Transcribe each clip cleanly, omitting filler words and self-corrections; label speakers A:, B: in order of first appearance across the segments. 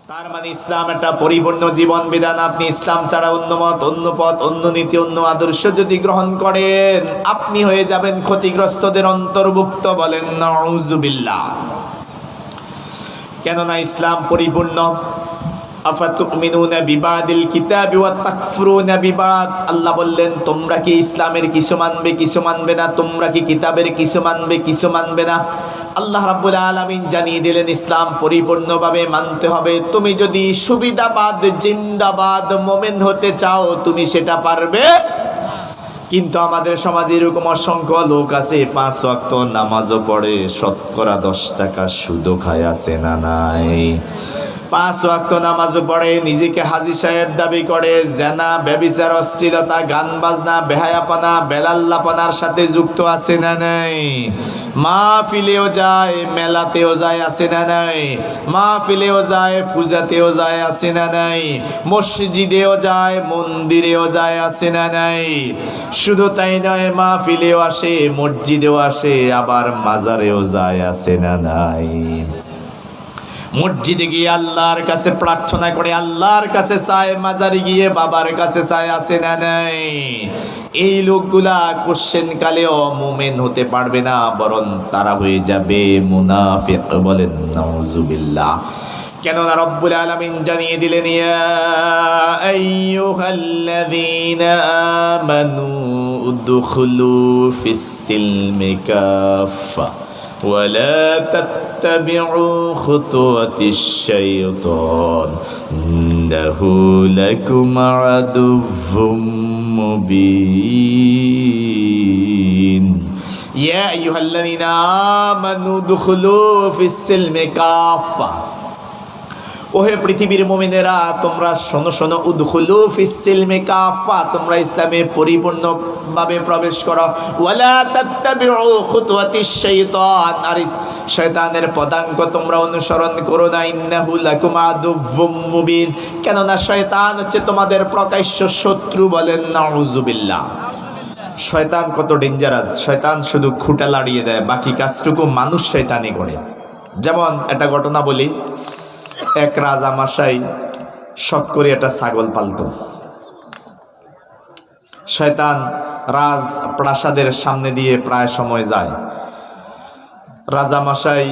A: তার মানে ইসলাম একটা পরিপূর্ণ জীবন বিধান। আপনি ইসলাম ছাড়া অন্য মত, অন্য পথ, অন্য নীতি, অন্য আদর্শ যদি গ্রহণ করেন, আপনি হয়ে যাবেন ক্ষতিগ্রস্তদের অন্তর্ভুক্ত। বলেন নাউযুবিল্লাহ। কেননা ইসলাম পরিপূর্ণ। আফাতুমিনুনা বিবাদিল কিতাবি ওয়া তাকফুরুনা বিবাদ। আল্লাহ বললেন, তোমরা কি ইসলামের কিছু মানবে, কিছু মানবে না? তোমরা কি কিতাবের কিছু মানবে, কিছু মানবে না? আল্লাহ রাব্বুল আলামিন জানিয়ে দিলেন ইসলাম পরিপূর্ণভাবে মানতে হবে। তুমি যদি সুবিধাবাদ, জিন্দাবাদ মোমেন হতে চাও, তুমি সেটা পারবে। কিন্তু আমাদের সমাজে এরকম অসংখ্য লোক আছে, 5 ওয়াক্ত নামাজও পড়ে, শতকরা 10 টাকা সুদও খায়, আছে না নাই? 5 ওয়াক্ত নামাজও পড়ে, নিজেকে হাজী সাহেব দাবি করে, জেনা, ব্যভিচার, অশ্লীলতা, গান বাজনা, বেহায়াপনা, বেলাল্লাপনার সাথে যুক্ত, আছে না নাই? মাহফিলেও যায়, মেলাতেও যায়, আছে না নাই? মাহফিলেও যায়, পূজাতেও যায়, আছে না নাই? মসজিদেও যায়, মন্দিরেও যায়, আছে না নাই? শুধু তাই নয়, মাহফিলেও আসে, মসজিদেও আসে, আবার মাজারেও যায়, আছে না নাই? মসজিদে গিয়ে আল্লাহর কাছে প্রার্থনা করে, আল্লাহর কাছে চায়, মাজারে গিয়ে বাবার কাছে চায়, আছে না নাই? এই লোকগুলা কোশ্চেন কালেও মুমিন হতে পারবে না, বরং তারা হয়ে যাবে মুনাফিক। বলেন নাউযুবিল্লাহ। কেননা রব্বুল আলামিন জানিয়ে দিলেন, ইয়া আইয়ুহাল্লাযীনা আমানু উদখুলু ফিস-সিলমি কাফা ولا تتبعوا خطوات الشيطان إنه لكم عدو مبين يا أيها الذين آمنوا ادخلوا في السلم كافة। ওহে পৃথিবীর মুমিনেরা, তোমরা শোনো শোনো, উদখুলু ফিস সিলমি কাফা, তোমরা ইসলামে পরিপূর্ণভাবে প্রবেশ করো। ওয়ালা তাত্তাবিউ খুতুওয়াতিশ শাইতান, আর শয়তানের পদাঙ্ক তোমরা অনুসরণ করো না। ইন্নাহু লাকুম আদুউম মুবিন, কেননা শয়তান হচ্ছে তোমাদের প্রকাশ্য শত্রু। বলেন নাউযুবিল্লাহ। শয়তান কত ডেঞ্জারাস! শয়তান শুধু খুঁটা লাড়িয়ে দেয়, বাকি কাজটুকু মানুষ শয়তানি করে। যেমন একটা ঘটনা বলি। এক রাজা মশাই শখ করে একটা ছাগল পালত। শয়তান রাজ প্রাসাদের সামনে দিয়ে প্রায় সময় যায়। রাজা মশাই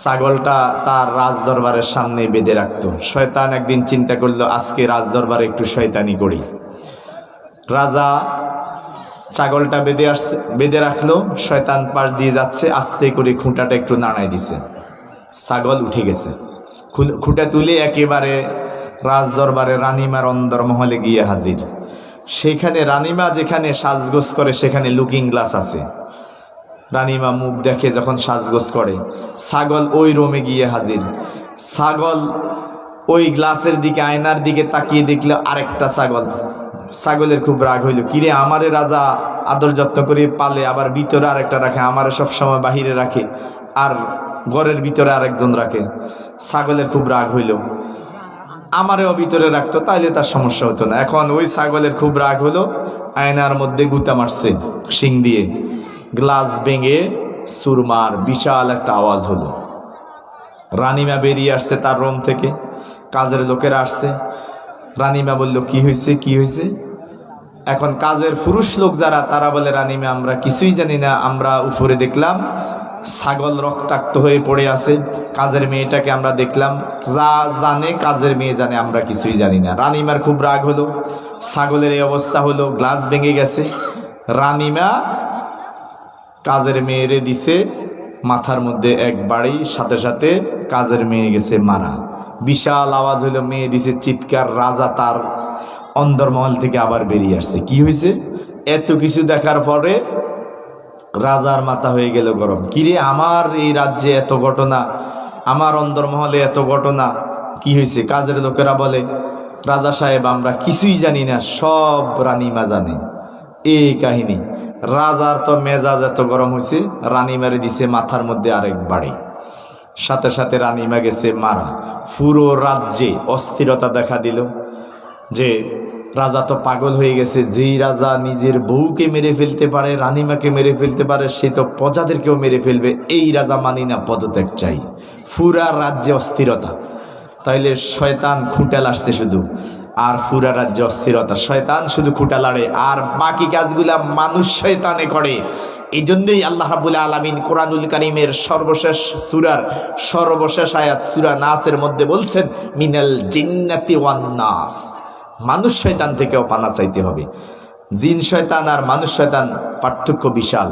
A: ছাগলটা তার রাজ দরবারের সামনে বেঁধে রাখত। শয়তান একদিন চিন্তা করলো, আজকে রাজ দরবারে একটু শয়তানি করি। রাজা ছাগলটা বেঁধে রাখলো। শয়তান পাশ দিয়ে যাচ্ছে, আস্তে করে খুঁটাটা একটু নাড়াই দিছে, ছাগল উঠে গেছে। খুঁটা তুলে একেবারে রাজ দরবারে রানীমার অন্দরমহলে গিয়ে হাজির। সেখানে রানীমা যেখানে সাজগোজ করে, সেখানে লুকিং গ্লাস আছে। রানীমা মুখ দেখে যখন সাজগোজ করে, ছাগল ওই রুমে গিয়ে হাজির। ছাগল ওই গ্লাসের দিকে, আয়নার দিকে তাকিয়ে দেখলো আরেকটা ছাগল। ছাগলের খুব রাগ হইল, কিরে, আমারে রাজা আদর যত্ন করে পালে, আবার ভিতরে আরেকটা রাখে, আমারে সবসময় বাহিরে রাখে, আর ঘরের ভিতরে আরেকজন রাখে। ছাগলের খুব রাগ হইল, আমারেও ভিতরে রাখতো, তাইলে তার সমস্যা হতো না। এখন ওই ছাগলের খুব রাগ হলো, আয়নার মধ্যে গুতা মারছে শিং দিয়ে, গ্লাস ভেঙে সুরমার বিশাল একটা আওয়াজ হলো। রানীমা বেরিয়ে আসছে তার রুম থেকে, কাজের লোকেরা আসছে। রানীমা বলল, কি হয়েছে, কি হয়েছে? এখন কাজের পুরুষ লোক যারা, তারা বলে, রানীমা আমরা কিছুই জানি না, আমরা উপরে দেখলাম ছাগল রক্তাক্ত হয়ে পড়ে আছে। কাজের মেয়েটাকে আমরা দেখলাম, যা জানে কাজের মেয়ে জানে, আমরা কিছুই জানি না। রানীমার খুব রাগ হলো, ছাগলের এই অবস্থা হলো, গ্লাস ভেঙে গেছে। রানীমা কাজের মেয়েরে দিছে মাথার মধ্যে এক বাড়ি, সাথে সাথে কাজের মেয়ে গেছে মারা। বিশাল আওয়াজ হলো, মেয়ে দিছে চিৎকার। রাজা তার অন্দরমহল থেকে আবার বেরিয়ে আসছে। কি হয়েছে? এত কিছু দেখার পরে রাজার মাথা হয়ে গেল গরম। কিরে, আমার এই রাজ্যে এত ঘটনা, আমার অন্দরমহলে এত ঘটনা, কি হয়েছে? কাজের লোকেরা বলে, রাজা সাহেব আমরা কিছুই জানি না, সব রানীমা জানে। এই কাহিনী। রাজার তো মেজাজ এত গরম হয়েছে, রানীমারে দিছে মাথার মধ্যে আরেক বাড়ি, সাথে সাথে রানীমা গেছে মারা। পুরো রাজ্যে অস্থিরতা দেখা দিল যে রাজা তো পাগল হয়ে গেছে। যেই রাজা নিজের বউকে মেরে ফেলতে পারে, রানীমাকে মেরে ফেলতে পারে, সে তো প্রজাদেরকেও মেরে ফেলবে। এই রাজা মানি না, পদত্যাগ চাই। পুরা রাজ্যে অস্থিরতা। তাইলে শয়তান খুঁটে লাড়ছে শুধু, আর পুরা রাজ্যে অস্থিরতা। শয়তান শুধু খুঁটা লাড়ে, আর বাকি কাজগুলা মানুষ শয়তানে করে। এই জন্যই আল্লাহ রাব্বুল আলামিন কোরআনুল কারীমের সর্বশেষ সূরার সর্বশেষ আয়াত সূরা নাসের মধ্যে বলছেন, মিনাল জিন্নাতি ওয়ান নাস। মানুষ শয়তান থেকেও পানা চাইতে হবে। জিন শয়তান আর মানুষ শয়তান পার্থক্য বিশাল।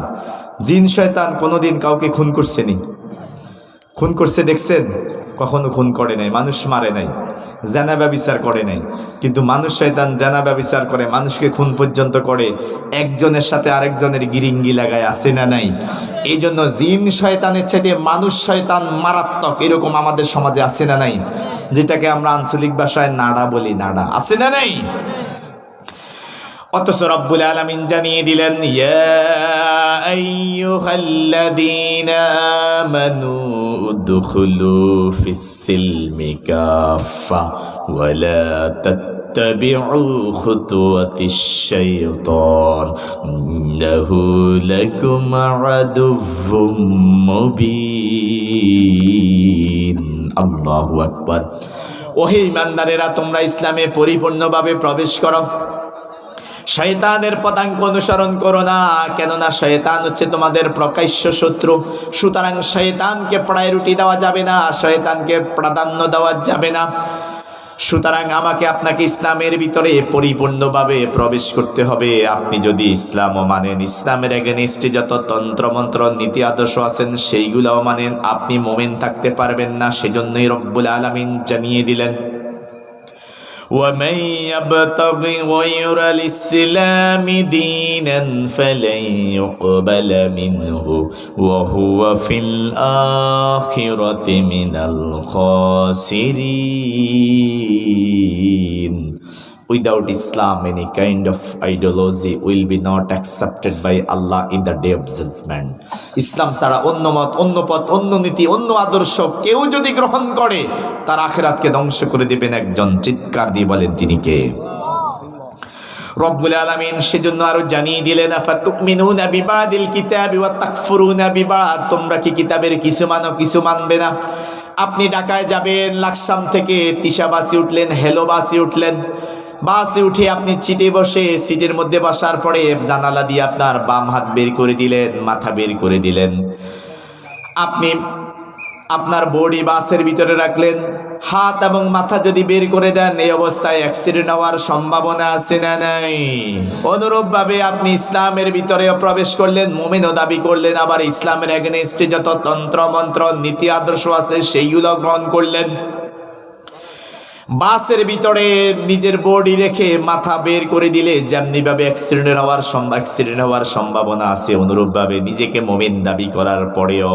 A: জিন শয়তান কোনোদিন কাউকে খুন করছে নি? খুন করছে দেখছেন? কখনো খুন করে নাই, মানুষ মারে নাই, জানা ব্যভিচার করে নাই। কিন্তু মানুষ শয়তান জানা ব্যভিচার করে, মানুষকে খুন পর্যন্ত করে, একজনের সাথে আরেকজনের গিরিঙ্গি লাগায়, আছে না নাই? এই জন্য জিন শয়তানের চাইতে মানুষ শয়তান মারাত্মক, এরকম আমাদের সমাজে আছে না নাই? যেটাকে আমরা আঞ্চলিক ভাষায় নাড়া বলি, নাড়া, আছে না নাই? অথচ রব্বুল আলামিন জানিয়ে দিলেন, ইয়া আইয়ুহাল্লাযীনা আমানু উদখুলু ফিস-সিলমি কাফা ওয়া লা তাত্তাবিউ খুতুওয়াতিশ শাইতান ইন্নাহু লাকুম আদুవ్বুম মুবিন। আল্লাহু আকবার। ওহে ঈমানদারেরা, তোমরা ইসলামে পরিপূর্ণভাবে প্রবেশ করো, শয়তানের পদাঙ্ক অনুসরণ করো না, কেননা শয়তান হচ্ছে তোমাদের প্রকাশ্য শত্রু। সুতরাং শয়তানকে প্রায়োরিটি দেওয়া যাবে না, শয়তানকে প্রাধান্য দেওয়া যাবে না। সুতরাং আমাকে আপনাকে ইসলামের ভিতরে পরিপূর্ণভাবে প্রবেশ করতে হবে। আপনি যদি ইসলামও মানেন, ইসলামের এগেনিস্টে যত তন্ত্রমন্ত্র নীতি আদর্শ আছেন সেইগুলোও মানেন, আপনি মোমেন থাকতে পারবেন না। সেজন্যই রব্বুল আলামিন জানিয়ে দিলেন, ومن يبتغ غير الإسلام دينا فلن يقبل منه وهو في الآخرة من الخاسرين. Without Islam, any kind of ideology will be not accepted by Allah in the day of judgment. ইসলাম ছাড়া অন্য মত, অন্য পথ, অন্য নীতি, অন্য আদর্শ কেউ যদি গ্রহণ করে, তার আখিরাতকে ধ্বংস করে দিবেন একজন। চিৎকার দিয়ে বলেন তিনি কে? রব্বুল আলামিন সেজন্য আরো জানিয়ে দিলেন, আফাতুমিনুনা বিবাদিল কিতাবি ওয়া তাকফুরুনা বিবাদ। তোমরা কি কিতাবের কিছু মানো, কিছু মানবে না? আপনি ঢাকায় যাবেন, লাকসাম থেকে তিশা বাসে উঠলেন, হেলো বাসে উঠলেন, বাসে উঠে আপনি সিটে বসে, সিটের মধ্যে বসার পরে জানালা দিয়ে আপনার বাম হাত বের করে দিলেন, মাথা বের করে দিলেন, আপনি আপনার বডি বাসের ভিতরে রাখলেন, হাত এবং মাথা যদি বের করে দেন, এই অবস্থায় অ্যাক্সিডেন্ট হওয়ার সম্ভাবনা আছে না নাই? অনুরূপভাবে আপনি ইসলামের ভিতরেও প্রবেশ করলেন, মুমিনও দাবি করলেন, আবার ইসলামের এগেইনস্টে যত তন্ত্র মন্ত্র নীতি আদর্শ আছে সেইগুলো গ্রহণ করলেন। বাসের ভিতরে নিজের বডি রেখে মাথা বের করে দিলে যেমনি ভাবে অ্যাক্সিডেন্ট হওয়ার সম্ভাবনা আছে, অনুরূপভাবে নিজেকে মুমিন দাবি করার পরেও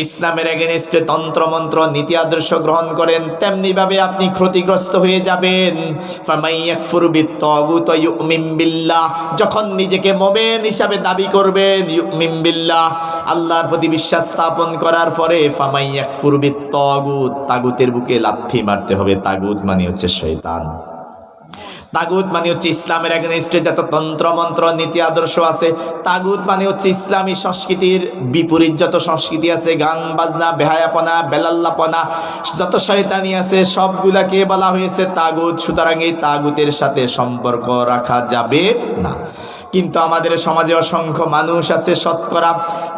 A: ইসলামের এগেইনস্টে তন্ত্রমন্ত্র নীতি আদর্শ গ্রহণ করেন, তেমনি ভাবে আপনি ক্ষতিগ্রস্ত হয়ে যাবেন। ফামাইয়াকফুর বিত্তাগুত ওয়া ইউমিন বিল্লাহ, যখন নিজেকে মুমিন হিসাবে দাবি করবেন, ইউমিন বিল্লাহ, আল্লাহর প্রতি বিশ্বাস স্থাপন করার পরে, ফামাইয়াকফুর বিত্তাগুত, তাগুতের বুকে লাথি মারতে হবে। তাগুত মানে হচ্ছে শয়তান, তাগুত মানে হচ্ছে ইসলামের এগেইনস্টে যত তন্ত্র মন্ত্র নীতি আদর্শ আছে। তাগুত মানে হচ্ছে ইসলামী সংস্কৃতির বিপরীত যত সংস্কৃতি আছে, গান বাজনা, বেহায়াপনা, বেলাল্লাপনা, যত শয়তানি আছে সবগুলাকে বলা হয়েছে তাগুত। সুতরাং এই তাগুতের সাথে সম্পর্ক রাখা যাবে না। কিন্তু আমাদের সমাজে অসংখ্য মানুষ আছে, শতকরা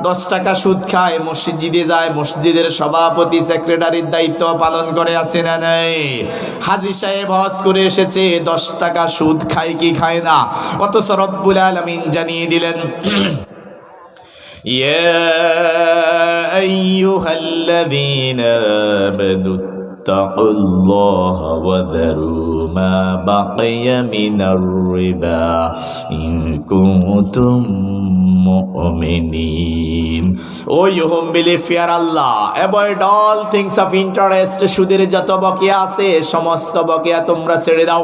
A: 10 টাকা সুদ খায়, মসজিদে যায়, মসজিদের সভাপতি সেক্রেটারির দায়িত্ব পালন করে, আছে না নাই? হাজী সাহেব হজ করে এসেছে, 10 টাকা সুদ খায় কি খায় না? অথচ রব্বুল আলামিন জানিয়ে দিলেন, ইয়া আইয়ুহাল্লাযীনা আমানু ইত্তাকুল্লাহা ওয়া যারু মা বাকিয়া মিনার রিবা ইন কুনতুম মুমিনিন। O you who believe fear Allah, avoid all things of interest. সুদের যত বকেয়া আছে সমস্ত বকেয়া তোমরা ছেড়ে দাও।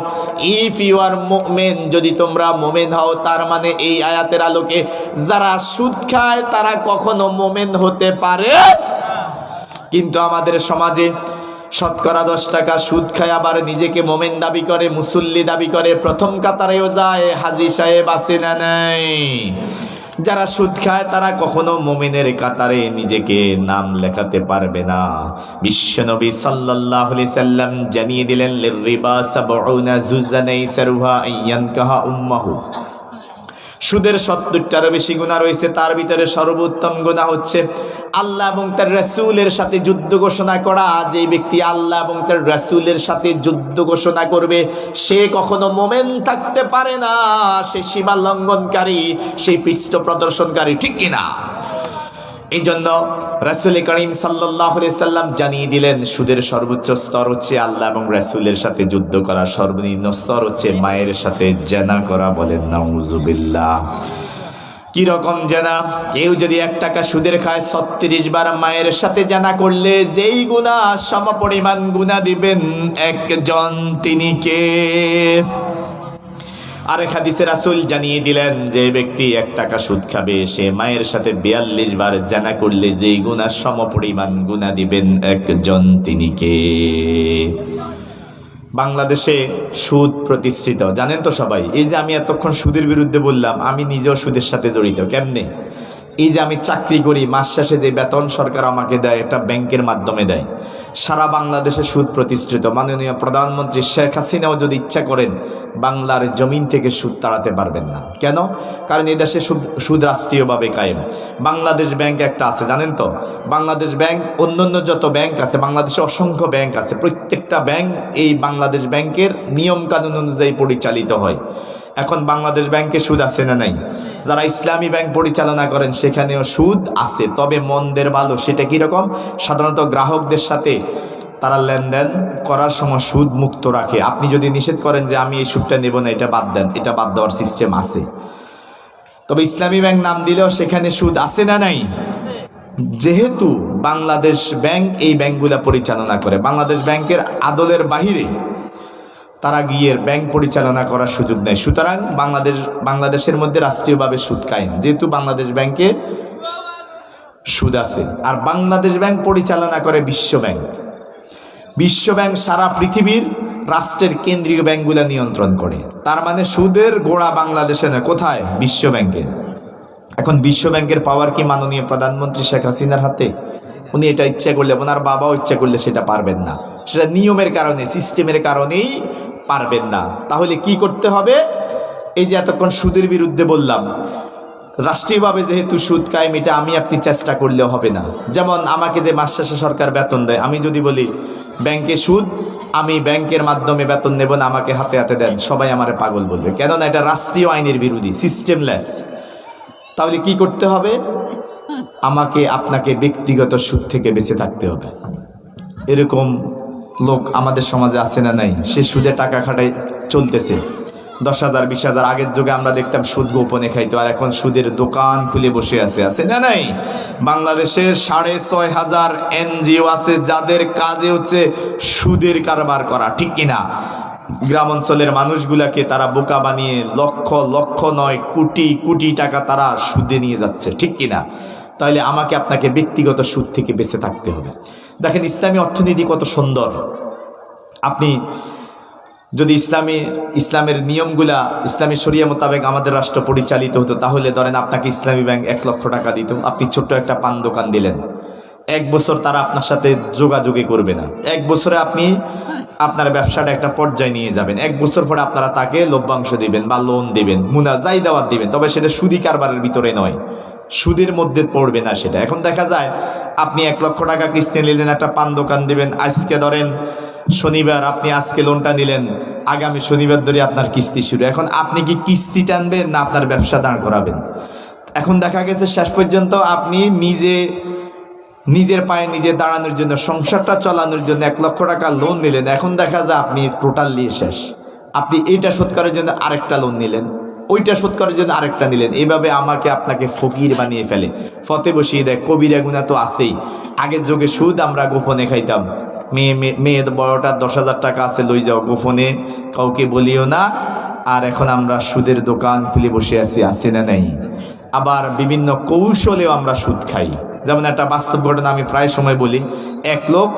A: ইফ ইউ আর মুমিন, যদি তোমরা মুমিন হও, তার মানে এই আয়াতের আলোকে যারা সুদ খায় তারা কখনো মুমিন হতে পারে। কিন্তু আমাদের সমাজে শতকরা 10 টাকা সুদ খায়, আবার নিজেকে মোমেন দাবি করে, মুসল্লি দাবি করে, প্রথম কাতারেও যায়, হাজী সাহেব আছে না নাই? যারা সুদ খায় তারা কখনো মুমিনের কাতারে নিজেকে নাম লেখাতে পারবে না। বিশ্বনবী সাল্লাল্লাহু আলাইহি সাল্লাম জানিয়ে দিলেন, লিররিবা সাবউনা জুজান আইসারুহা আইয়ানকাহা উম্মাহু। সুদের ৭০টারও বেশি গুনাহ রয়েছে, তার ভিতরে সর্বোত্তম গুনাহ হচ্ছে আল্লাহ এবং তার রাসূলের সাথে যুদ্ধ ঘোষণা করা। যে ব্যক্তি আল্লাহ এবং তার রাসূলের সাথে যুদ্ধ ঘোষণা করবে সে কখনো মুমিন থাকতে পারে না, সে সীমা লঙ্ঘনকারী, সেই পৃষ্ঠ প্রদর্শনকারী, ঠিক কিনা? এই জন্য রাসূল করিম সাল্লাল্লাহু আলাইহি সাল্লাম জানিয়ে দিলেন, সুদের সর্বোচ্চ স্তর হচ্ছে আল্লাহ এবং রাসূলের সাথে যুদ্ধ করা, সর্বনিম্ন স্তর হচ্ছে মায়ের সাথে জেনা করা। বলেন নাউজুবিল্লাহ। কি রকম জেনা? কেউ যদি 1 টাকা সুদের খায় 36 বার মায়ের সাথে জেনা করলে যেই গুনাহ সমপরিমাণ গুনাহ দিবেন একজন, তিনি কে? আরেক হাদিসে রাসূল জানিয়ে দিলেন, যে ব্যক্তি 1 টাকা সুদ খাবে সে মায়ের সাথে 42 বার জেনা করলে যেই গুনাহ সমপরিমাণ গুনাহ দিবেন একজন, তিনি কে? বাংলাদেশে সুদ প্রতিষ্ঠিত, জানেন তো সবাই। এই যে আমি এতক্ষণ সুদের বিরুদ্ধে বললাম, আমি নিজেও সুদের সাথে জড়িত। কেমনে? এই যে আমি চাকরি করি, মাস শেষে যে বেতন সরকার আমাকে দেয়, এটা ব্যাংকের মাধ্যমে দেয়। সারা বাংলাদেশে সুদ প্রতিষ্ঠিত। মাননীয় প্রধানমন্ত্রী শেখ হাসিনাও যদি ইচ্ছা করেন বাংলার জমিন থেকে সুদ তাড়াতে পারবেন না। কেন? কারণ এই দেশে সুদ রাষ্ট্রীয়ভাবে কায়েম। বাংলাদেশ ব্যাংক একটা আছে, জানেন তো? বাংলাদেশ ব্যাংক, অন্যান্য যত ব্যাংক আছে, বাংলাদেশে অসংখ্য ব্যাংক আছে, প্রত্যেকটা ব্যাংক এই বাংলাদেশ ব্যাংকের নিয়ম কানুন অনুযায়ী পরিচালিত হয়। এখন বাংলাদেশ ব্যাংকে সুদ আছে না নাই? যারা ইসলামী ব্যাংক পরিচালনা করেন সেখানেও সুদ আছে, তবে মন্দের ভালো। সেটা কীরকম? সাধারণত গ্রাহকদের সাথে তারা লেনদেন করার সময় সুদ মুক্ত রাখে। আপনি যদি নিষেধ করেন যে আমি এই সুদটা নেব না, এটা বাদ দেন, এটা বাদ দেওয়ার সিস্টেম আছে। তবে ইসলামী ব্যাংক নাম দিলেও সেখানে সুদ আছে না নাই? যেহেতু বাংলাদেশ ব্যাংক এই ব্যাংকগুলা পরিচালনা করে, বাংলাদেশ ব্যাংকের আদলের বাহিরে তারা গিয়ে ব্যাংক পরিচালনা করার সুযোগ নেই। সুতরাং বাংলাদেশের মধ্যে রাষ্ট্রীয়ভাবে সুদ কায়েম, যেহেতু বাংলাদেশ ব্যাংকে সুদ আছে। আর বাংলাদেশ ব্যাংক পরিচালনা করে বিশ্ব ব্যাংক। বিশ্ব ব্যাংক সারা পৃথিবীর রাষ্ট্রের কেন্দ্রীয় ব্যাংকগুলো নিয়ন্ত্রণ করে। তার মানে সুদের গোড়া বাংলাদেশে না, কোথায়? বিশ্ব ব্যাংকে। এখন বিশ্ব ব্যাংকের পাওয়ার কি মাননীয় প্রধানমন্ত্রী শেখ হাসিনার হাতে? উনি এটা ইচ্ছা করলে, ওনার বাবাও ইচ্ছা করলে সেটা পারবেন না। সেটা নিয়মের কারণে, সিস্টেমের কারণেই পারবেন না। তাহলে কি করতে হবে? এই যে এতক্ষণ সুদের বিরুদ্ধে বললাম, রাষ্ট্রীয়ভাবে যেহেতু সুদ কায়েম, এটা আমি আপনি চেষ্টা করলেও হবে না। যেমন আমাকে যে মাস শেষে সরকার বেতন দেয়, আমি যদি বলি ব্যাংকে সুদ, আমি ব্যাংকের মাধ্যমে বেতন নেব না, আমাকে হাতে হাতে দেন, সবাই আমারে পাগল বলবে। কেননা এটা রাষ্ট্রীয় আইনের বিরোধী, সিস্টেমলেস। তাহলে কি করতে হবে? আমাকে আপনাকে ব্যক্তিগত সুদ থেকে বেঁচে থাকতে হবে। এরকম লোক আমাদের সমাজে আছে না নাই? সে সুদে টাকা খাটাই চলতেছে, 10,000 20,000। আগের যুগে আমরা দেখতাম সুদ গোপনে খাইতো, আর এখন সুদের দোকান খুলে বসে আছে না নাই? বাংলাদেশের 6,500 NGO আছে যাদের কাজে হচ্ছে সুদের কারবার করা, ঠিক কিনা? গ্রাম অঞ্চলের মানুষগুলাকে তারা বোকা বানিয়ে লক্ষ লক্ষ নয় কোটি কোটি টাকা তারা সুদে নিয়ে যাচ্ছে, ঠিক কিনা? তাহলে আমাকে আপনাকে ব্যক্তিগত সুদ থেকে বেঁচে থাকতে হবে। দেখেন ইসলামী অর্থনীতি কত সুন্দর। আপনি যদি ইসলামের নিয়মগুলা ইসলামী শরিয়া মোতাবেক আমাদের রাষ্ট্র পরিচালিত হতো, তাহলে ধরেন আপনাকে ইসলামী ব্যাংক 1 লক্ষ টাকা দিত, আপনি ছোট্ট একটা পান দোকান দিলেন, 1 বছর তারা আপনার সাথে যোগাযোগই করবে না। 1 বছরে আপনি আপনার ব্যবসাটা একটা পর্যায়ে নিয়ে যাবেন। 1 বছর পরে আপনারা তাকে লভ্যাংশ দিবেন বা লোন দিবেন, মুনাজাই দাওয়াত দিবেন, তবে সেটা সুদি কারবারের ভিতরে নয়, সুদের মধ্যে পড়বে না সেটা। এখন দেখা যায় আপনি 1 লক্ষ টাকা কিস্তি নিলেন, একটা পান দোকান দিবেন, আজকে ধরেন শনিবার, আপনি আজকে লোনটা নিলেন, আগামী শনিবার ধরে আপনার কিস্তি শুরু। এখন আপনি কি কিস্তি টানবেন না আপনার ব্যবসা দাঁড় করাবেন? এখন দেখা গেছে শেষ পর্যন্ত আপনি নিজের পায়ে নিজে দাঁড়ানোর জন্য, সংসারটা চালানোর জন্য 1 লক্ষ টাকা লোন নিলেন, এখন দেখা যায় আপনি টোটালি শেষ। আপনি এইটা শোধ করার জন্য আরেকটা লোন নিলেন, ওইটা শোধ করার জন্য আরেকটা নিলেন, এইভাবে আমাকে আপনাকে ফকির বানিয়ে ফেলে, ফতে বসিয়ে দেয়। কবিরা গুনাহ তো আছেই। আগের যুগে সুদ আমরা গোপনে খাইতাম, মেয়ে বড়টা 10,000 টাকা আছে, লই যাও গোপনে, কাউকে বলিও না। আর এখন আমরা সুদের দোকান খুলে বসে আছি, আছে না নাই? আবার বিভিন্ন কৌশলেও আমরা সুদ খাই। যেমন একটা বাস্তব ঘটনা আমি প্রায় সময় বলি, 1 লোক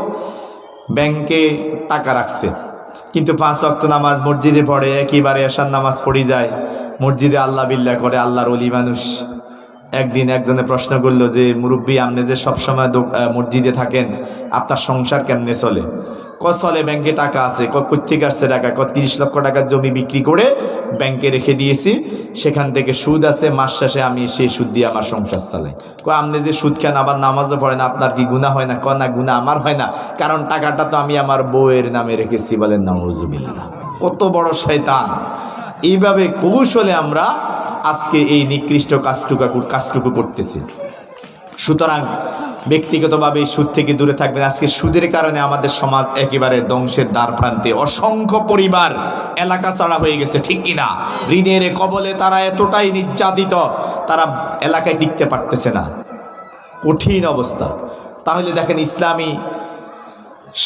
A: ব্যাংকে টাকা রাখছে, কিন্তু 5 ওয়াক্ত নামাজ মসজিদে পড়ে, একেবারে এশার নামাজ পড়ে যায়, মসজিদে আল্লাহ বিল্লাহ করে, আল্লাহর ওলি মানুষ, একদিন একজনে প্রশ্ন করলো যে মুরব্বী, আপনি যে সবসময় মসজিদে থাকেন, আপনার সংসার কেমনে চলে? চলে, ব্যাংকে টাকা আছে। কোত্থেকে আসছে টাকা? 30 লক্ষ টাকার জমি বিক্রি করে ব্যাংকে রেখে দিয়েছি, সেখান থেকে সুদ আছে, মাস শেষে আমি সেই সুদ দিয়ে আমার সংসার চালাই। আপনি যে সুদ খান আবার নামাজও পড়েন, আপনার কি গুনাহ হয় না? না, গুনাহ আমার হয় না, কারণ টাকাটা তো আমি আমার বউয়ের নামে রেখেছি। বলেন নাউজুবিল্লাহ। কত বড় শয়তান! এইভাবে কৌশলে আমরা আজকে এই নিকৃষ্ট কাজটুকু করতেছি। সুতরাং ব্যক্তিগতভাবে সুদ থেকে দূরে থাকবেন। আজকে সুদের কারণে আমাদের সমাজ একেবারে ধ্বংসের দ্বার প্রান্তে। অসংখ্য পরিবার এলাকা ছাড়া হয়ে গেছে, ঠিক কিনা? ঋণের কবলে তারা এতটাই নির্যাতিত, তারা এলাকায় টিকতে পারতেছে না, কঠিন অবস্থা। তাহলে দেখেন, ইসলামী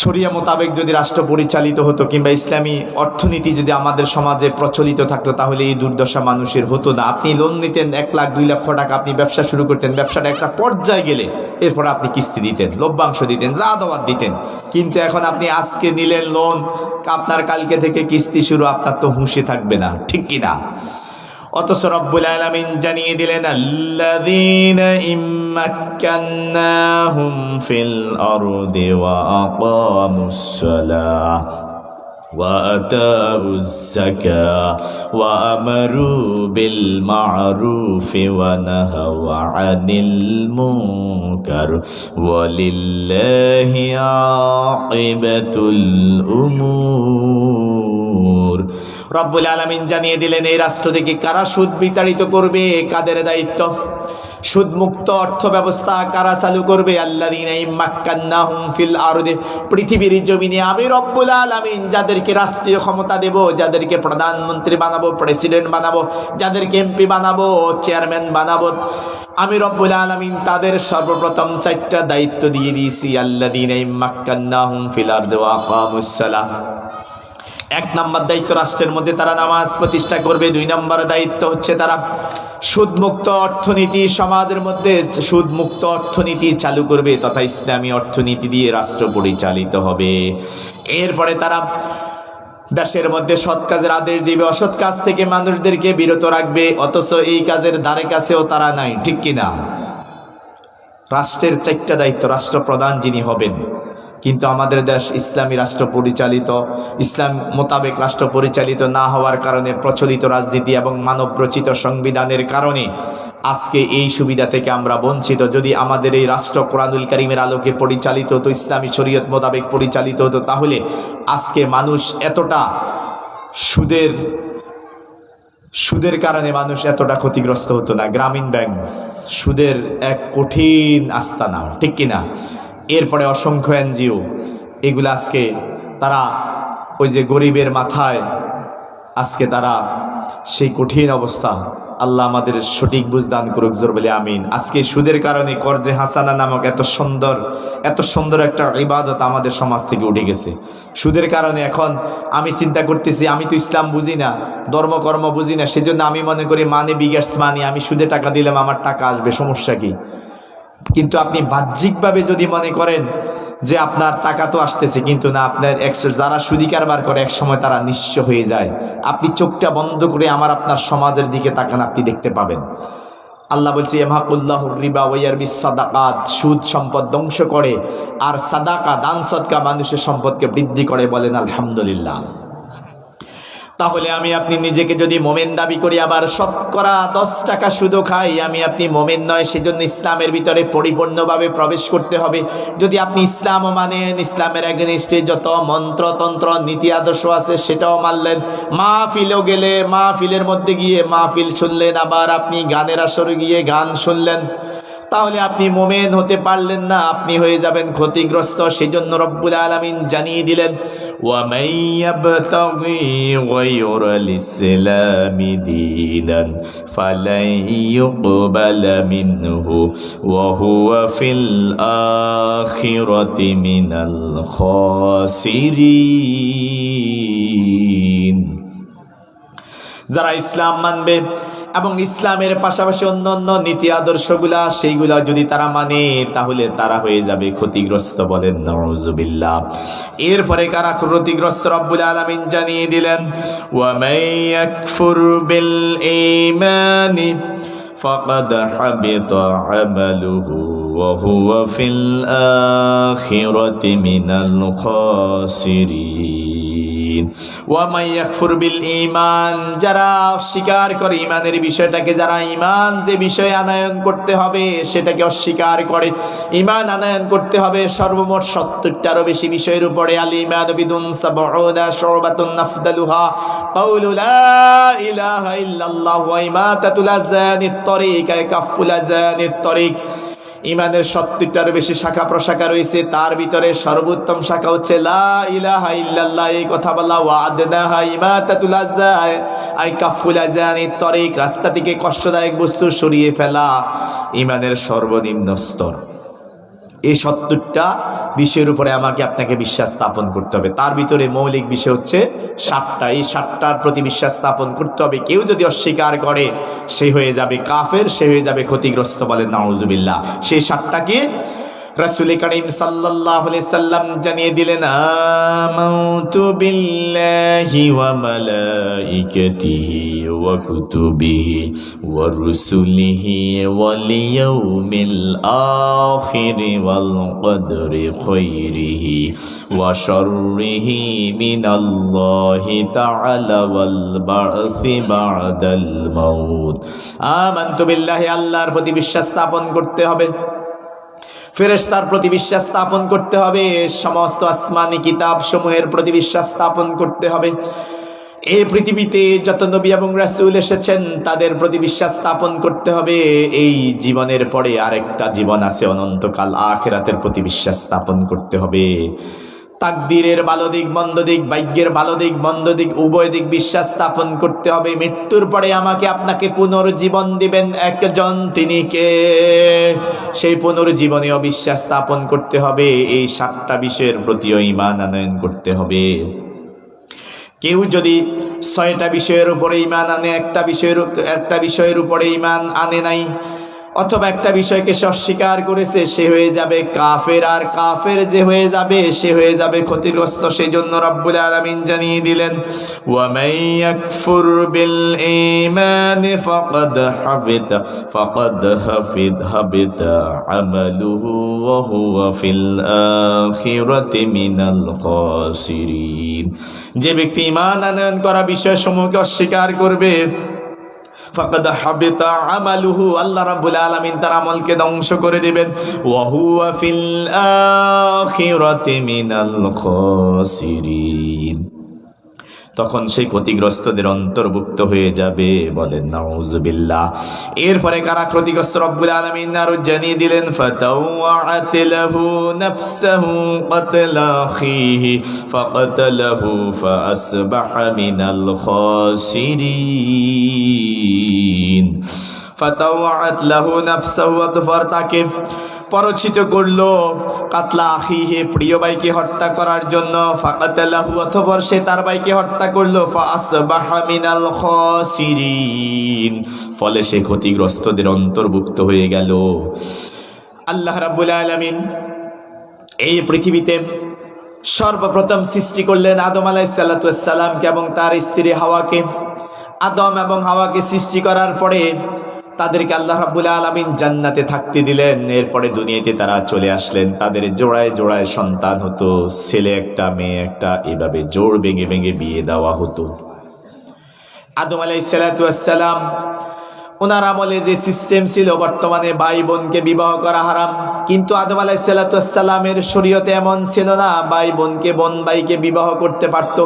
A: শরিয়া মোতাবেক যদি রাষ্ট্র পরিচালিত হতো, কিংবা ইসলামী অর্থনীতি যদি আমাদের সমাজে প্রচলিত থাকতো, তাহলে এই দুর্দশা মানুষের হতো না। আপনি লোন নিতেন 1 লাখ 2 লক্ষ টাকা, আপনি ব্যবসা শুরু করতেন, ব্যবসাটা একটা পর্যায়ে গেলে এরপর আপনি কিস্তি দিতেন, লভ্যাংশ দিতেন, যা দেওয়ার দিতেন। কিন্তু এখন আপনি আজকে নিলেন লোন, আপনার কালকে থেকে কিস্তি শুরু, আপনার তো হুঁশে থাকবে না, ঠিক কিনা? অথচ রব্বুল আলামিন জানিয়ে দিলেন, আল্লাযীনা ইম্মাক্কান্নাহুম ফিল আরদি ওয়া আকামুস সালাহ ওয়া আতাউজ যাকাহ ওয়া আমারু বিল মা'রুফি ওয়া নাহাউ আনিল মুনকার ওয়া লিল্লাহি আকিবাতুল উমুর। রব্বুল আলামিন জানিয়ে দিলেন, এই রাষ্ট্র থেকে কারা সুদ বিতাড়িত করবে, কাদের দায়িত্ব? সুদমুক্ত অর্থ ব্যবস্থা কারা চালু করবে? আল্লাযীনা ইম্মাক্কান্নাহুম ফিল আরদি, পৃথিবীর জমিনে আমি রব্বুল আলামিন যাদেরকে রাষ্ট্রীয় ক্ষমতা দেব, যাদেরকে প্রধানমন্ত্রী বানাবো, প্রেসিডেন্ট বানাবো, যাদেরকে এমপি বানাবো, চেয়ারম্যান বানাবো, আমি রব্বুল আলামিন তাদের সর্বপ্রথম 4টা দায়িত্ব দিয়ে দিয়েছি। আল্লাযীনা ইম্মাক্কান্নাহুম ফিল আরদি ওয়া আকামুস সালাহ। 1 নম্বর দায়িত্ব, রাষ্ট্রের মধ্যে তারা নামাজ প্রতিষ্ঠা করবে। 2 নম্বর দায়িত্ব হচ্ছে তারা সুদমুক্ত অর্থনীতি, সমাজের মধ্যে সুদমুক্ত অর্থনীতি চালু করবে, তথা ইসলামী অর্থনীতি দিয়ে রাষ্ট্র পরিচালিত হবে। এরপরে তারা দেশের মধ্যে সৎ কাজের আদেশ দিবে, অসৎ কাজ থেকে মানুষদেরকে বিরত রাখবে। অথচ এই কাজের ধারে কাছেও তারা নাই, ঠিক কিনা? রাষ্ট্রের 4টা দায়িত্ব, রাষ্ট্রপ্রধান যিনি হবেন। কিন্তু আমাদের দেশ ইসলামী রাষ্ট্র পরিচালিত, ইসলাম মোতাবেক রাষ্ট্র পরিচালিত না হওয়ার কারণে, প্রচলিত রাজনীতি এবং মানবরচিত সংবিধানের কারণে আজকে এই সুবিধা থেকে আমরা বঞ্চিত। যদি আমাদের এই রাষ্ট্র কোরআনুল কারীমের আলোকে পরিচালিত হতো, ইসলামী শরীয়ত মোতাবেক পরিচালিত হতো, তাহলে আজকে মানুষ এতটা সুদের কারণে মানুষ এতটা ক্ষতিগ্রস্ত হতো না। গ্রামীণ ব্যাংক সুদের এক কঠিন আস্তানা, ঠিক কিনা? এরপরে অসংখ্য এনজিও, এগুলো আজকে তারা ওই যে গরিবের মাথায় আজকে তারা সেই কঠিন অবস্থা। আল্লাহ আমাদের সঠিক বুঝ দান করুক, জোর বলে আমিন। আজকে সুদের কারণে কর্জে হাসানা নামক এত সুন্দর একটা ইবাদত আমাদের সমাজ থেকে উঠে গেছে। সুদের কারণে এখন আমি চিন্তা করতেছি, আমি তো ইসলাম বুঝি না, ধর্মকর্ম বুঝি না, সেজন্য আমি মনে করি মানি বিগার্স মানি, আমি সুদে টাকা দিলাম আমার টাকা আসবে, সমস্যা কি? কিন্তু আপনি বাহ্যিকভাবে যদি মনে করেন যে আপনার টাকা তো আসতেছে, কিন্তু না, আপনার যারা সুদি কারবার করে একসময় তারা নিঃস্ব হয়ে যায়। আপনি চোখটা বন্ধ করে আপনার সমাজের দিকে তাকান, আপনি দেখতে পাবেন আল্লাহ বলছে, ইয়ামহাকুল্লাহুর রিবা ওয়া ইয়ারবিস সাদাকাত, সুদ সম্পদ ধ্বংস করে, আর সাদাকা দান সদকা মানুষের সম্পদকে বৃদ্ধি করে। বলেন আলহামদুলিল্লাহ। তাহলে আমি আপনি নিজেকে যদি মোমেন দাবি করি, আবার শতকরা 10 টাকা সুদও খাই, আমি আপনি মোমেন নয়। সেজন্য ইসলামের ভিতরে পরিপূর্ণভাবে প্রবেশ করতে হবে। যদি আপনি ইসলামও মানেন, ইসলামের এগেইনস্টে যত মন্ত্রতন্ত্র নীতি আদর্শ আছে সেটাও মানলেন, মাহফিলেও গেলে মাহফিলের মধ্যে গিয়ে মাহফিল শুনলেন, আবার আপনি গানের আসরে গিয়ে গান শুনলেন, তাহলে আপনি মোমেন হতে পারলেন না, আপনি হয়ে যাবেন ক্ষতিগ্রস্ত। সেজন্য রব্বুল আলামিন জানিয়ে দিলেন, وَمَن يَبْتَغِي غَيْرَ الْإِسْلَامِ دِينًا فَلَن يُقْبَلَ مِنْهُ وَهُوَ فِي الْآخِرَةِ مِنَ الْخَاسِرِينَ। যারা ইসলাম মানবে এবং ইসলামের পাশাপাশি অন্যান্য নীতি আদর্শগুলা সেইগুলা যদি তারা মানে, তাহলে তারা হয়ে যাবে ক্ষতিগ্রস্ত। বলেন নাউজুবিল্লাহ। এরপরে কারা ক্ষতিগ্রস্ত রব্বুল আলামিন জানিয়ে দিলেন, ওয়া মান ইয়াকফুর বিল ঈমানি فقد حبط عمله وهو في الآخرة من الخاسرين ومن يكفر بالإيمان যারা অস্বীকার করে ঈমানের বিষয়টাকে, যারা ঈমান যে বিষয় আনয়ন করতে হবে সেটাকে অস্বীকার করে, ঈমান আনয়ন করতে হবে সর্বমোট 70টারও বেশি বিষয়ের উপরে। আল ঈমান বিদুন সাবউনা শুবাতুন আফদালুহা কাউলু লা ইলাহা ইল্লাল্লাহ ওয়া ইমাতাতুল আযানিত তরিক কাফুল আযানিত তরিক। ঈমানের 70টারও বেশি শাখা প্রশাখা রয়েছে, তার ভিতরে সর্বোত্তম শাখা হচ্ছে লা ইলাহা ইল্লাল্লাহ, এই কথা বলা। ওয়া আদনাহা ইমাতাতুল আযান আই কাফুল আযানিত তরিক, রাস্তা থেকে কষ্টদায়ক বস্তু সরিয়ে ফেলা ঈমানের সর্বনিম্ন স্তর। এই 70টা বিষয়ের উপরে আমাকে আপনাকে বিশ্বাস স্থাপন করতে হবে। তার ভিতরে মৌলিক বিষয় হচ্ছে 7টা। এই 7টার প্রতি বিশ্বাস স্থাপন করতে হবে। কেউ যদি অস্বীকার করে সে হয়ে যাবে কাফের, সে হয়ে যাবে ক্ষতিগ্রস্ত, বলেন নাউজুবিল্লাহ। সেই 7টা কি? রাসূল করিম সাল্লাল্লাহু আলাইহি সাল্লাম জানিয়ে দিলেন, আমানতু বিল্লাহি ওয়া মালাইকাতিহি ওয়া কুতুবিহি ওয়া রুসুলিহি ওয়াল ইয়াউমিল আখির ওয়াল কদরি খায়রিহি ওয়া শাররিহি মিনাল্লাহি তাআলা ওয়াল বা'সি বা'দাল মাউত। আমানতু বিল্লাহি, আল্লাহর প্রতি বিশ্বাস স্থাপন করতে হবে, ফেরেশতার প্রতি বিশ্বাস স্থাপন করতে হবে, সমস্ত আসমানি কিতাব সমূহের প্রতি বিশ্বাস স্থাপন করতে হবে, এই পৃথিবীতে যত নবী এবং রাসূল এসেছেন তাদের প্রতি বিশ্বাস স্থাপন করতে হবে। এই জীবনের পরে আরেকটা জীবন আছে অনন্তকাল, আখিরাতের প্রতি বিশ্বাস স্থাপন করতে হবে। তাকদীরের ভালো দিক মন্দ দিক, ভাগ্যের ভালো দিক মন্দ দিক উভয় দিক বিশ্বাস স্থাপন করতে হবে। মৃত্যুর পরে আমাকে আপনাকে পুনর্জীবন দিবেন একজন, তিনি কে? সেই পুনর্জীবনেও বিশ্বাস স্থাপন করতে হবে। এই 7টা বিষয়ের প্রতিও ঈমান আনয়ন করতে হবে। কেউ যদি 6টা বিষয়ের উপরে ঈমান আনে, একটা বিষয়ের উপরে ঈমান আনে নাই, অথবা একটা বিষয়কে সে অস্বীকার করেছে, সে হয়ে যাবে কাফের। আর কাফের যে হয়ে যাবে সে হয়ে যাবে ক্ষতিগ্রস্ত। সেই জন্য রব্বুল আলামিন জানিয়ে দিলেন, ওয়া মান ইয়াকফুর বিল ঈমানি ফাকাদ হাবিতা আমালুহু ওয়া হুয়া ফিল আখিরাতি মিনাল খাসিরিন। যে ব্যক্তি ঈমান আনয়ন করা বিষয়সমূহকে অস্বীকার করবে, ফাকাদ হাবিতা আমালুহু, আল্লাহ রাব্বুল আলামিন তার আমলকে ধ্বংস করে দিবেন। ওয়া হুয়া ফিল আখিরাতি মিনাল খাসিরিন, তখন সেই ক্ষতিগ্রস্তদের অন্তর্ভুক্ত হয়ে যাবে, বলেন নাউজুবিল্লাহ। এরপরে কারা ক্ষতিগ্রস্ত রব্বুল আলামিন আরো জানিয়ে দিলেন, ফাতাওয়াআত লাহু নাফসুহু ক্বাতলা আখিহি ফাকাতালাহু ফাআসবাহা মিনাল খাসিরিন। ফাতাওয়াআত লাহু নাফসুহু, অতঃপর তাকে পরচিত করলো, কাতলা আখিহি, প্রিয় ভাইকে হত্যা করার জন্য, ফাকাতালাহু, অতঃপর সে তার ভাইকে হত্যা করলো, ফাআসবাহা মিনাল খাসিরিন, ফলে সে ক্ষতিগ্রস্তদের অন্তর্ভুক্ত হয়ে গেল। আল্লাহ রাব্বুল আলামিন এই পৃথিবীতে সর্বপ্রথম সৃষ্টি করলেন আদম আলাইহিস সালাতু ওয়াস সালামকে এবং তার স্ত্রী হাওয়াকে। আদম এবং হাওয়াকে সৃষ্টি করার পরে তাদেরকে আল্লাহ রাব্বুল আলামিন জান্নাতে থাকতে দিলেন। এরপরে দুনিয়াতে তারা চলে আসলেন। তাদের জোড়ায় জোড়ায় সন্তান হতো, ছেলে একটা মেয়ে একটা, এভাবে জোড় ভেঙে ভেঙে বিয়ে দেওয়া হতো। আদম আলাইহিস সালাতু ওয়াস সালাম, ওনার আমলে যে সিস্টেম ছিল, বর্তমানে ভাই বোনকে বিবাহ করা হারাম, কিন্তু আদম আলাইহিস সালাতু ওয়াস সালামের শরীয়তে এমন ছিল না। ভাই বোনকে, বোন ভাইকে বিবাহ করতে পারত।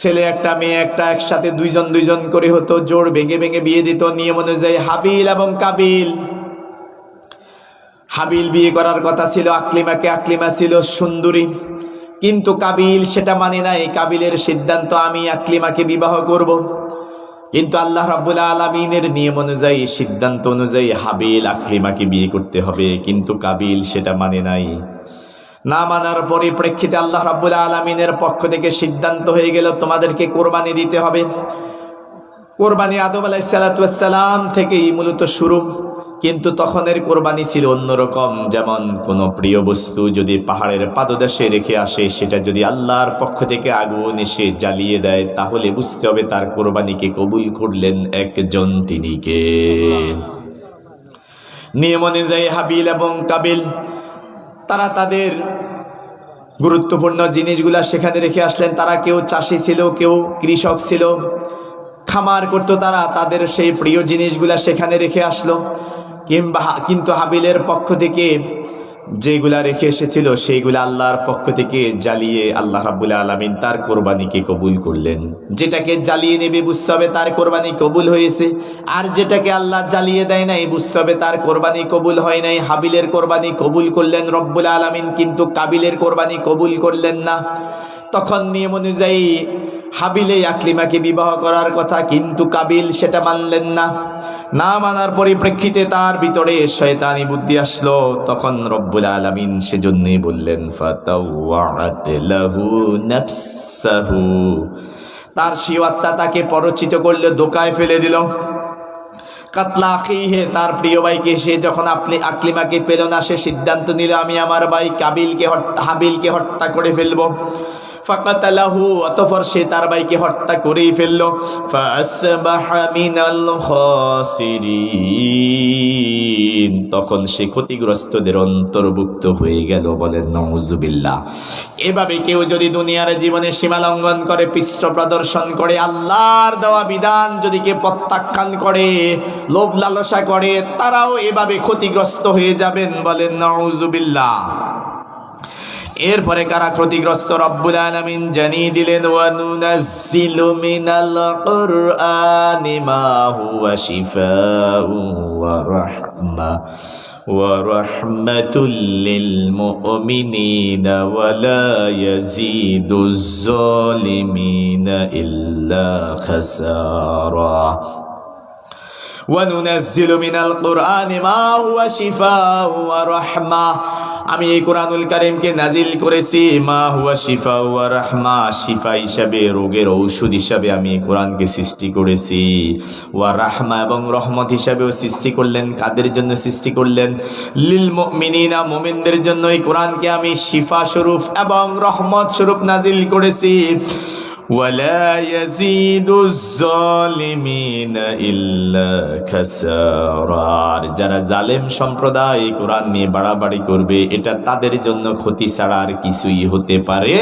A: ছেলে একটা মেয়ে একটা, একসাথে দুইজন করে হতো, জোড় ভেঙে ভেঙে বিয়ে দিত নিয়ম অনুযায়ী। হাবিল এবং কাবিল, হাবিল বিয়ে করার কথা ছিল আকলিমাকে, আকলিমা ছিল সুন্দরী, কিন্তু কাবিল সেটা মানে নাই। কাবিলের সিদ্ধান্ত, আমি আকলিমাকে বিবাহ করব। কিন্তু আল্লাহ রাব্বুল আলামিনের নিয়ম অনুযায়ী, সিদ্ধান্ত অনুযায়ী হাবিল আকলিমাকে বিয়ে করতে হবে, কিন্তু কাবিল সেটা মানে নাই। না মানার পরিপ্রেক্ষিতে আল্লাহ রাব্বুল আলামিনের পক্ষ থেকে সিদ্ধান্ত হয়ে গেল, তোমাদেরকে কোরবানি দিতে হবে। কোরবানি আদম আলাইহিস সালাতু ওয়াস সালাম থেকেই মূলত শুরু, কিন্তু তখনের কোরবানি ছিল অন্যরকম। যেমন কোনো প্রিয় বস্তু যদি পাহাড়ের পাদদেশে রেখে আসে, সেটা যদি আল্লাহর পক্ষ থেকে আগুন এসে জ্বালিয়ে দেয়, তাহলে বুঝতে হবে তার কোরবানিকে কবুল করলেন একজন, তিনি কে। নিয়ম অনুযায়ী হাবিল এবং কাবিল তারা তাদের গুরুত্বপূর্ণ জিনিসগুলা সেখানে রেখে আসলেন। তারা কেউ চাষি ছিল, কেউ কৃষক ছিল, খামার করতো, তারা তাদের সেই প্রিয় জিনিসগুলা সেখানে রেখে আসলো। কিন্তু হাবিলের পক্ষ থেকে যেগুলা রেখে এসেছিল সেইগুলা আল্লাহর পক্ষ থেকে জ্বালিয়ে আল্লাহ রাব্বুল আলামিন তার কোরবানিকে কবুল করলেন। যেটাকে জ্বালিয়ে নেবে বুঝতে হবে তার কোরবানি কবুল হয়েছে, আর যেটাকে আল্লাহ জ্বালিয়ে দেয় নাই বুঝতে হবে তার কোরবানি কবুল হয় নাই। হাবিলের কোরবানি কবুল করলেন রব্বুল আলামিন, কিন্তু কাবিলের কোরবানি কবুল করলেন না। তখন নিয়ম অনুযায়ী হাবিলে আকলিমাকে বিবাহ করার কথা, কিন্তু কাবিল সেটা মানলেন না। না মানার পরিপ্রেক্ষিতে তার ভিতরে শয়তানি বুদ্ধি আসলো। তখন রব্বুল আলামিন সেজন্যই বললেন ফাতাওয়াআত লাহু নাফসাহু, তার শিওয়াত্তা তাকে পরচিত করলে, ধোকায় ফেলে দিল। কাতলা আখিহে, তার প্রিয় ভাইকে সে যখন আকলিমাকে পেল না, সে সিদ্ধান্ত নিল আমি আমার ভাই হাবিলকে হত্যা করে ফেলবো। ফাকাতালাহু, অতঃপর সে তার ভাইকে হত্যা করেই ফেলল। ফাসবাহা মিনাল খাসিরিন, তখন সে ক্ষতিগ্রস্তদের অন্তর্ভুক্ত হয়ে গেল। বলেন নাউজুবিল্লাহ। এভাবে কেউ যদি দুনিয়ার জীবনে সীমা লঙ্ঘন করে, পৃষ্ঠ প্রদর্শন করে, আল্লাহর দেওয়া বিধান যদি কেউ প্রত্যাখ্যান করে, লোভ লালসা করে, তারাও এভাবে ক্ষতিগ্রস্ত হয়ে যাবেন। বলেন নাউজুবিল্লাহ। এরপরে কারা ক্ষতিগ্রস্ত রব্বুল আলামিন জানিয়ে দিলেন, ওয়া নুনাজ্জিলু মিনাল কুরআনি মা হুয়া শিফাউ ওয়া রাহমাতুল লিল মুমিনিনা ওয়া লা ইয়াজিদুজ জালিমিনা ইল্লা খাসারা। ওয়ানুনাজ্জিলু মিনাল কুরআনি মা হুয়া শিফাউ ওয়া রাহমা, আমি এই কুরআনুল কারীমকে নাজিল করেছি মা হুয়া শিফাউ ওয়া রাহমা, শিফা হিসাবে, রোগের ঔষধ হিসাবে আমি এই কোরআনকে সৃষ্টি করেছি। ওয়া রাহমা, এবং রহমত হিসাবেও সৃষ্টি করলেন। কাদের জন্য সৃষ্টি করলেন? লিল মুমিনিনা, মুমিনদের জন্য এই কোরআনকে আমি শিফা স্বরূপ এবং রহমত স্বরূপ নাজিল করেছি। ওয়ালা ইয়াজিদুজ জালিমিনা ইল্লা খাসারা, যারা জালেম সম্প্রদায় কোরআন নিয়ে বাড়াবাড়ি করবে, এটা তাদের জন্য ক্ষতি ছাড়া আর কিছুই হতে পারে